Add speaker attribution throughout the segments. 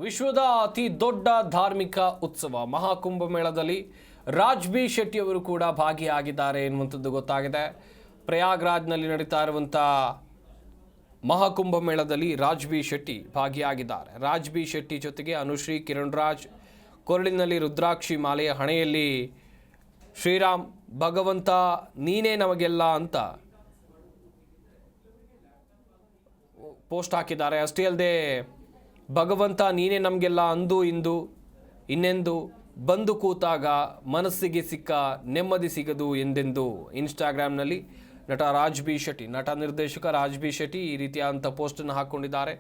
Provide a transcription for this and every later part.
Speaker 1: ವಿಶ್ವದ ಅತಿ ದೊಡ್ಡ ಧಾರ್ಮಿಕ ಉತ್ಸವ ಮಹಾಕುಂಭಮೇಳದಲ್ಲಿ ರಾಜ್ ಬಿ ಶೆಟ್ಟಿ ಅವರು ಕೂಡ ಭಾಗಿಯಾಗಿದ್ದಾರೆ ಎನ್ನುವಂಥದ್ದು ಗೊತ್ತಾಗಿದೆ. ಪ್ರಯಾಗ್ರಾಜ್ನಲ್ಲಿ ನಡೀತಾ ಇರುವಂಥ ಮಹಾಕುಂಭಮೇಳದಲ್ಲಿ ರಾಜ್ ಬಿ ಶೆಟ್ಟಿ ಭಾಗಿಯಾಗಿದ್ದಾರೆ. ರಾಜ್ ಬಿ ಶೆಟ್ಟಿ ಜೊತೆಗೆ ಅನುಶ್ರೀ, ಕಿರಣ್ ರಾಜ್, ಕೊರಳಿನಲ್ಲಿ ರುದ್ರಾಕ್ಷಿ ಮಾಲೆಯ ಹಣೆಯಲ್ಲಿ ಶ್ರೀರಾಮ್ ಭಗವಂತ ನೀನೇ ನಮಗೆಲ್ಲ ಅಂತ ಪೋಸ್ಟ್ ಹಾಕಿದ್ದಾರೆ. ಅಷ್ಟೇ ಅಲ್ಲದೆ ಭಗವಂತ ನೀನೇ ನಮಗೆಲ್ಲ ಅಂದು ಇಂದು ಇನ್ನೆಂದು ಬಂದು ಕೂತಾಗ ಮನಸ್ಸಿಗೆ ಸಿಕ್ಕ ನೆಮ್ಮದಿ ಸಿಗದು ಎಂದೆಂದು ಇನ್ಸ್ಟಾಗ್ರಾಮ್ನಲ್ಲಿ ನಟ ರಾಜ್ ಬಿ ಶೆಟ್ಟಿ, ನಟ ನಿರ್ದೇಶಕ ರಾಜ್ ಬಿ ಶೆಟ್ಟಿ ಈ ರೀತಿಯಾದಂಥ ಪೋಸ್ಟನ್ನು ಹಾಕ್ಕೊಂಡಿದ್ದಾರೆ.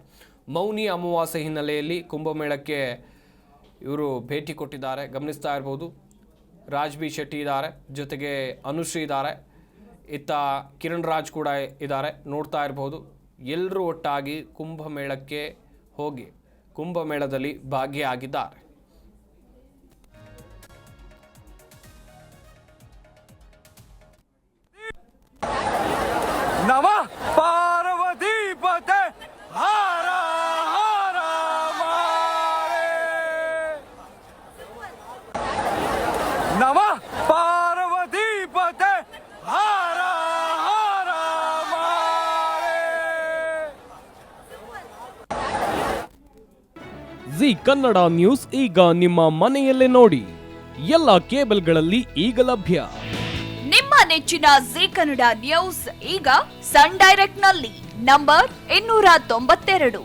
Speaker 1: ಮೌನಿ ಅಮಾವಾಸ್ಯೆ ಹಿನ್ನೆಲೆಯಲ್ಲಿ ಕುಂಭಮೇಳಕ್ಕೆ ಇವರು ಭೇಟಿ ಕೊಟ್ಟಿದ್ದಾರೆ. ಗಮನಿಸ್ತಾ ಇರ್ಬೋದು, ರಾಜ್ ಬಿ ಶೆಟ್ಟಿ ಇದ್ದಾರೆ, ಜೊತೆಗೆ ಅನುಶ್ರೀ ಇದ್ದಾರೆ, ಇತ್ತ ಕಿರಣ್ ರಾಜ್ ಕೂಡ ಇದ್ದಾರೆ. ನೋಡ್ತಾ ಇರ್ಬೋದು, ಎಲ್ಲರೂ ಒಟ್ಟಾಗಿ ಕುಂಭಮೇಳಕ್ಕೆ ಹೋಗಿ ಕುಂಭಮೇಳದಲ್ಲಿ ಭಾಗಿಯಾಗಿದ್ದಾರೆ.
Speaker 2: ನಮ ಪಾರ್ವತೀಪತೆ ಹರ ಹರ ಮಾರೆ ನಮ ಪಾರ್ವತೀಪತೆ ಹರ ಹರ ಮಾರೆ.
Speaker 3: ಜಿ ಕನ್ನಡ ನ್ಯೂಸ್ ಈಗ ನಿಮ್ಮ ಮನೆಯಲ್ಲೇ ನೋಡಿ. ಎಲ್ಲ ಕೇಬಲ್ಗಳಲ್ಲಿ ಈಗ ಲಭ್ಯ.
Speaker 4: ನಿಮ್ಮ ನೆಚ್ಚಿನ ಜಿ ಕನ್ನಡ ನ್ಯೂಸ್ ಈಗ ಸನ್ ಡೈರೆಕ್ಟ್ ನಲ್ಲಿ number 292,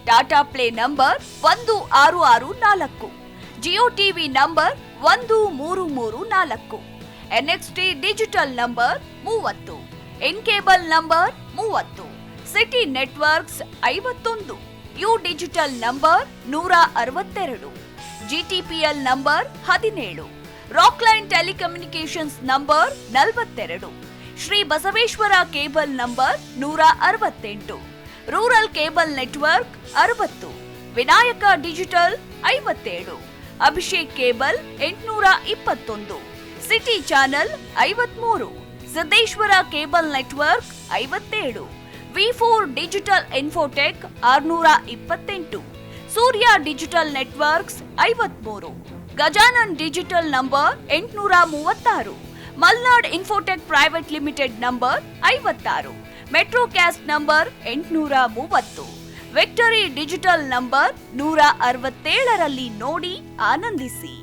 Speaker 4: Tata Play number 1664, Jio TV number 1334, NXT digital number 30, in cable number 30, city networks 51, U digital number 162, GTPL number 17, Rockline telecommunications number 42, Shri Basaveshwara cable number 168, rural cable network 60, Vinayaka digital 57, Abhishek cable 821, city channel 53, Siddeshwara cable network 57, ವಿ4 digital infotech 628, Surya digital networks 53, Gajanan digital number 836, Malnad infotech private limited number 56, Metrocast number 830, victory digital number 167ರಲ್ಲಿ ನೋಡಿ ಆನಂದಿಸಿ.